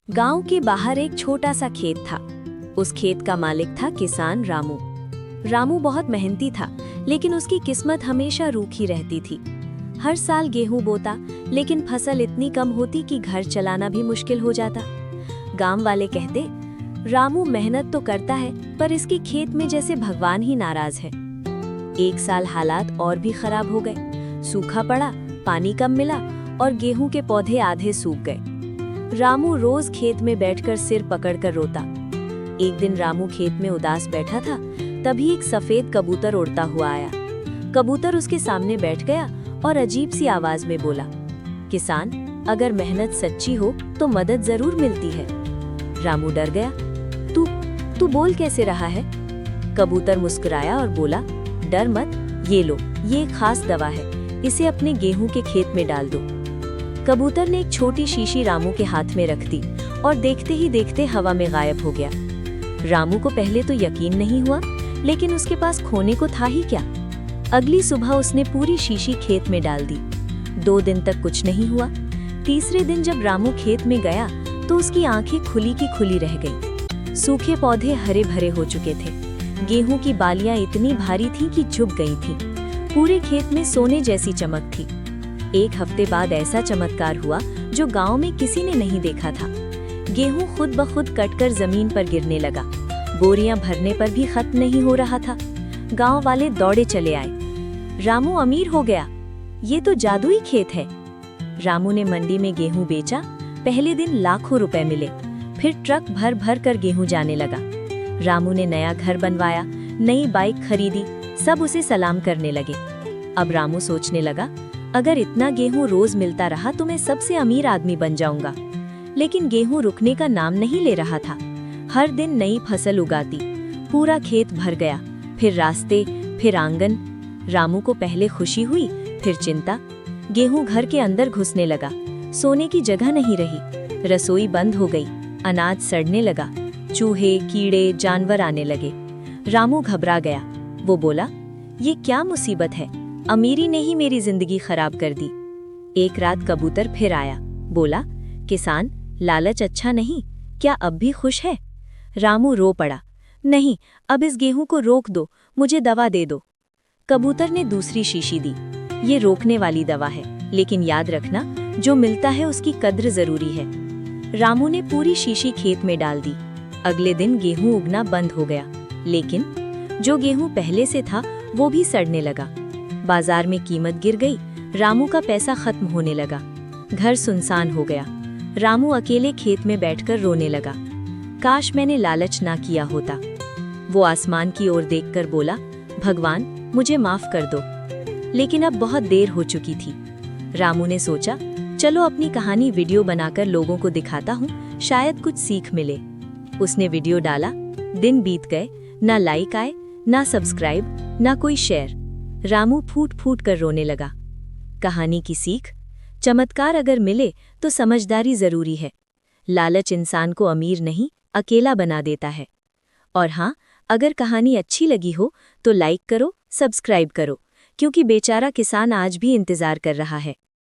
गांव के बाहर एक छोटा सा खेत था। उस खेत का मालिक था किसान रामू। रामू बहुत मेहनती था, लेकिन उसकी किस्मत हमेशा रूखी रहती थी। हर साल गेहूं बोता, लेकिन फसल इतनी कम होती कि घर चलाना भी मुश्किल हो जाता। गांव वाले कहते, रामू मेहनत तो करता है, पर इसकी खेत में जैसे भगवान ही नाराज है। एक साल हालात और भी खराब हो गए। सूखा पड़ा, पानी कम मिला और गेहूं के पौधे आधे सूख गए। रामू रोज खेत में बैठकर सिर पकड़कर रोता। एक दिन रामू खेत में उदास बैठा था, तभी एक सफेद कबूतर उड़ता हुआ आया। कबूतर उसके सामने बैठ गया और अजीब सी आवाज में बोला, किसान, अगर मेहनत सच्ची हो तो मदद जरूर मिलती है। रामू डर गया। तू बोल कैसे रहा है? कबूतर मुस्कुराया और बोला, डर मत, ये लो, ये एक खास दवा है, इसे अपने गेहूं के खेत में डाल दो। कबूतर ने एक छोटी शीशी रामू के हाथ में रख दी और देखते ही देखते हवा में गायब हो गया। रामू को पहले तो यकीन नहीं हुआ, लेकिन उसके पास खोने को था ही क्या। अगली सुबह उसने पूरी शीशी खेत में डाल दी। 2 दिन तक कुछ नहीं हुआ। तीसरे दिन जब रामू खेत में गया तो उसकी आंखें खुली की खुली रह गईं। सूखे पौधे हरे भरे हो चुके थे। गेहूं की बालियां इतनी भारी थीं कि झुक गई थीं। पूरे खेत में सोने जैसी चमक थी। एक हफ्ते बाद ऐसा चमत्कार हुआ जो गांव में किसी ने नहीं देखा था। गेहूं खुद ब खुद कटकर जमीन पर गिरने लगा। बोरियां भरने पर भी खत्म नहीं हो रहा था। गांव वाले दौड़े चले आए। रामू अमीर हो गया, ये तो जादुई खेत है। रामू ने मंडी में गेहूं बेचा। पहले दिन लाखों रुपए मिले। फिर ट्रक भर भर कर गेहूं जाने लगा। रामू ने नया घर बनवाया, नई बाइक खरीदी। सब उसे सलाम करने लगे। अब रामू सोचने लगा, अगर इतना गेहूं रोज मिलता रहा तो मैं सबसे अमीर आदमी बन जाऊंगा। लेकिन गेहूं रुकने का नाम नहीं ले रहा था। हर दिन नई फसल उगाती। पूरा खेत भर गया। फिर रास्ते, फिर आंगन। रामू को पहले खुशी हुई, फिर चिंता। गेहूं घर के अंदर घुसने लगा। सोने की जगह नहीं रही। रसोई बंद हो गई। अनाज सड़ने लगा। चूहे, कीड़े, जानवर आने लगे। रामू घबरा गया। वो बोला, ये क्या मुसीबत है? अमीरी ने ही मेरी जिंदगी खराब कर दी। एक रात कबूतर फिर आया। बोला, किसान, लालच अच्छा नहीं, क्या अब भी खुश है? रामू रो पड़ा। नहीं, अब इस गेहूं को रोक दो, मुझे दवा दे दो। कबूतर ने दूसरी शीशी दी। ये रोकने वाली दवा है, लेकिन याद रखना, जो मिलता है उसकी कद्र जरूरी है। रामू ने पूरी शीशी खेत में डाल दी। अगले दिन गेहूं उगना बंद हो गया, लेकिन जो गेहूं पहले से था वो भी सड़ने लगा। बाजार में कीमत गिर गई। रामू का पैसा खत्म होने लगा। घर सुनसान हो गया। रामू अकेले खेत में बैठकर रोने लगा। काश मैंने लालच ना किया होता। वो आसमान की ओर देखकर बोला, भगवान, मुझे माफ कर दो। लेकिन अब बहुत देर हो चुकी थी। रामू ने सोचा, चलो अपनी कहानी वीडियो बनाकर लोगों को दिखाता हूँ, शायद कुछ सीख मिले। उसने वीडियो डाला। दिन बीत गए, ना लाइक आए, ना सब्सक्राइब, ना कोई शेयर। रामू फूट फूट कर रोने लगा। कहानी की सीख, चमत्कार अगर मिले तो समझदारी जरूरी है। लालच इंसान को अमीर नहीं, अकेला बना देता है। और हाँ, अगर कहानी अच्छी लगी हो तो लाइक करो, सब्सक्राइब करो, क्योंकि बेचारा किसान आज भी इंतजार कर रहा है।